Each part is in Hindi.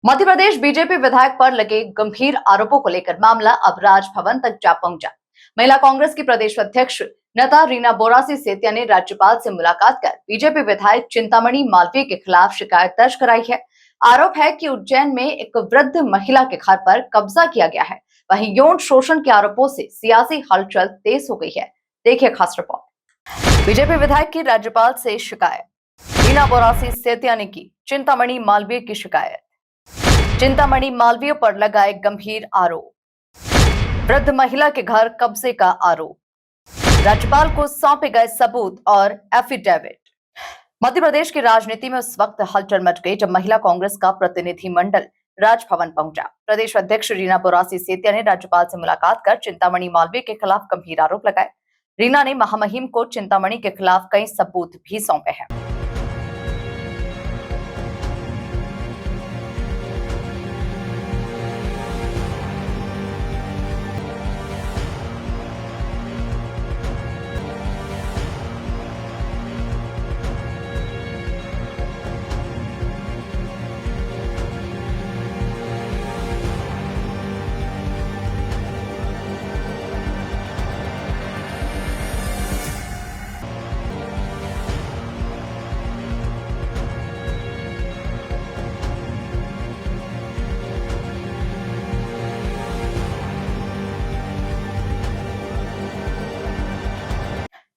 मध्य प्रदेश बीजेपी विधायक पर लगे गंभीर आरोपों को लेकर मामला अब राजभवन तक जा पहुंचा। महिला कांग्रेस की प्रदेश अध्यक्ष नेता रीना बोरासी सेतिया ने राज्यपाल से मुलाकात कर बीजेपी विधायक चिंतामणि मालवीय के खिलाफ शिकायत दर्ज कराई है। आरोप है कि उज्जैन में एक वृद्ध महिला के घर पर कब्जा किया गया है। वहीं यौन शोषण के आरोपों से सियासी हलचल तेज हो गई है। देखिए खास रिपोर्ट। बीजेपी विधायक की राज्यपाल से शिकायत। रीना बोरासी सेतिया ने की चिंतामणि मालवीय की शिकायत। चिंतामणि मालवीय पर लगाए गंभीर आरोप। वृद्ध महिला के घर कब्जे का आरोप। राज्यपाल को सौंपे गए सबूत और एफिडेविट। मध्य प्रदेश की राजनीति में उस वक्त हलचल मच गई जब महिला कांग्रेस का प्रतिनिधिमंडल राजभवन पहुंचा। प्रदेश अध्यक्ष रीना बोरासी सेतिया ने राज्यपाल से मुलाकात कर चिंतामणि मालवीय के खिलाफ गंभीर आरोप लगाए। रीना ने महामहिम को चिंतामणि के खिलाफ कई सबूत भी सौंपे हैं।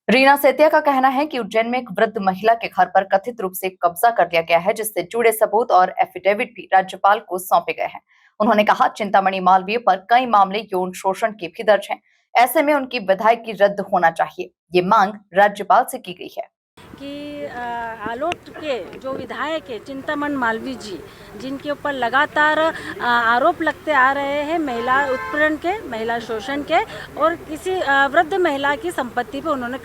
रीना सेतिया का कहना है कि उज्जैन में एक वृद्ध महिला के घर पर कथित रूप से कब्जा कर लिया गया है, जिससे जुड़े सबूत और एफिडेविट भी राज्यपाल को सौंपे गए हैं। उन्होंने कहा चिंतामणि मालवीय पर कई मामले यौन शोषण के भी दर्ज हैं। ऐसे में उनकी विधायकी रद्द होना चाहिए। ये मांग राज्यपाल से की गई है कि आलोट के जो विधायक है चिंतामणि मालवीय जी, जिनके ऊपर लगातार आरोप लगते आ रहे हैं महिला उत्पीड़न के, महिला शोषण के और किसी वृद्ध महिला की संपत्ति पे उन्होंने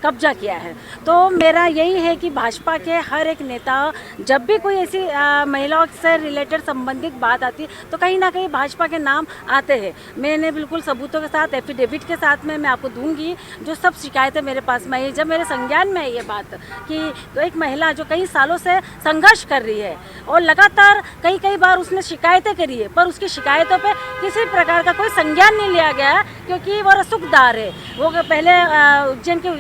कब्जा किया है। तो मेरा यही है कि भाजपा के हर एक नेता जब भी कोई ऐसी महिलाओं से रिलेटेड संबंधित बात आती है तो कहीं ना कहीं भाजपा के नाम आते हैं। मैंने बिल्कुल सबूतों के साथ, एफिडेविट के साथ में मैं आपको दूंगी जो सब शिकायतें मेरे पास में आई। जब मेरे संज्ञान में ये बात कि तो एक महिला जो कई सालों से संघर्ष कर रही है और लगातार कई बार उसने शिकायतें करी है, पर उसकी शिकायतों पे किसी प्रकार का कोई संज्ञान नहीं लिया गया क्योंकि वो रसूखदार है। वो पहले उज्जैन के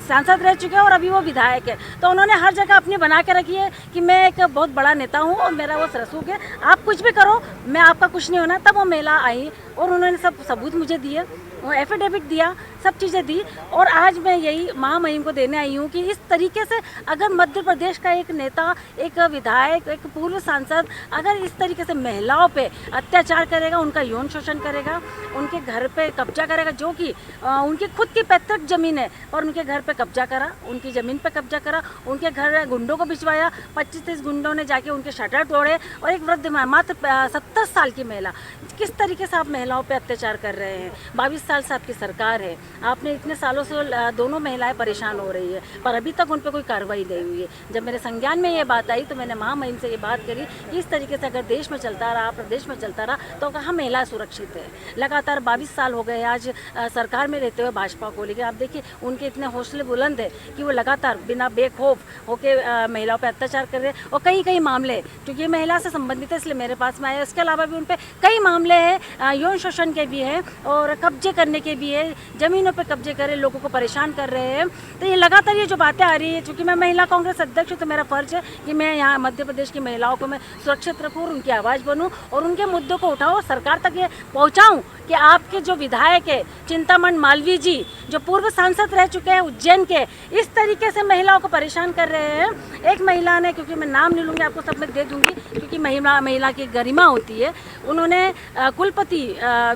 सांसद रह चुके हैं और अभी वो विधायक है। तो उन्होंने हर जगह अपनी बना के रखी है कि मैं एक बहुत बड़ा नेता हूँ और मेरा वो रसूख है, आप कुछ भी करो, मैं आपका कुछ नहीं होना। तब वो महिला आई और उन्होंने सब सबूत मुझे दिए, वो एफिडेविट दिया, सब चीज़ें दी। और आज मैं यही महामहिम को देने आई हूँ कि इस तरीके से अगर मध्य प्रदेश का एक नेता, एक विधायक, एक पूर्व सांसद अगर इस तरीके से महिलाओं पे अत्याचार करेगा, उनका यौन शोषण करेगा, उनके घर पे कब्जा करेगा, जो कि उनकी खुद की पैतृक ज़मीन है और उनके घर पे कब्जा करा, उनकी ज़मीन पे कब्जा करा, उनके घर गुंडों को भिजवाया, 25-30 गुंडों ने जाके उनके शटर तोड़े और एक वृद्ध मात्र 70 साल की महिला, किस तरीके से आप महिलाओं पर अत्याचार कर रहे हैं। 22 साल से आपकी सरकार है, आपने इतने सालों से दोनों महिलाएं परेशान हो रही है पर अभी तक उन पर कोई कार्रवाई नहीं हुई है। जब मेरे संज्ञान में ये बात आई तो मैंने महामहिम से ये बात करी कि इस तरीके से अगर देश में चलता रहा, प्रदेश में चलता रहा तो कहाँ महिला सुरक्षित है। लगातार 22 साल हो गए आज सरकार में रहते हुए भाजपा को, लेकिन आप देखिए उनके इतने हौसले बुलंद है कि वो लगातार बिना बेखौफ होकर महिलाओं पर अत्याचार कर रहे हैं। और कई मामले क्योंकि ये महिला से संबंधित है इसलिए मेरे पास में आए, इसके अलावा भी उन पर कई मामले हैं, यौन शोषण के भी हैं और कब्जे करने के भी है, ज़मीनों पे कब्जे करे, लोगों को परेशान कर रहे हैं। तो ये लगातार ये जो बातें आ रही है, चूँकि मैं महिला कांग्रेस अध्यक्ष हूँ तो मेरा फ़र्ज़ है कि मैं यहाँ मध्य प्रदेश की महिलाओं को मैं सुरक्षित रखूँ और उनकी आवाज़ बनूँ और उनके मुद्दों को उठाऊँ और सरकार तक ये पहुँचाऊँ कि आपके जो विधायक है चिंतामणि मालवीय जी, जो पूर्व सांसद रह चुके हैं उज्जैन के, इस तरीके से महिलाओं को परेशान कर रहे हैं। एक महिला ने, क्योंकि मैं नाम नहीं लूँगी, आपको सब मैं दे दूँगी क्योंकि महिला की गरिमा होती है, उन्होंने कुलपति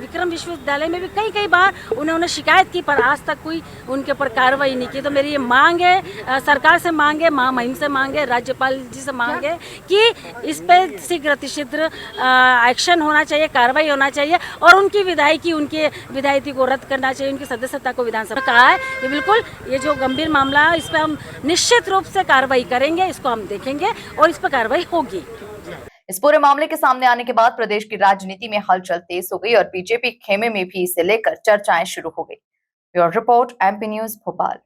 विक्रम विश्वविद्यालय में भी कई बार उन्होंने शिकायत की पर आज तक कोई उनके ऊपर कार्रवाई नहीं की। तो मेरी ये मांग है, सरकार से मांग है, महामहिम से मांग है, राज्यपाल जी से मांग है कि इस पर शीघ्र अतिशीघ्र एक्शन होना चाहिए, कार्रवाई होना चाहिए और उनकी विधायकी, उनके विधायकी को रद्द करना चाहिए, उनकी सदस्यता को विधानसभा कहा है। ये बिल्कुल ये जो गंभीर मामला है इस पर हम निश्चित रूप से कार्रवाई करेंगे, इसको हम देखेंगे और इस पर कार्रवाई होगी। इस पूरे मामले के सामने आने के बाद प्रदेश की राजनीति में हलचल तेज हो गई और बीजेपी खेमे में भी इसे लेकर चर्चाएं शुरू हो गई। Bureau report, MP news, Bhopal.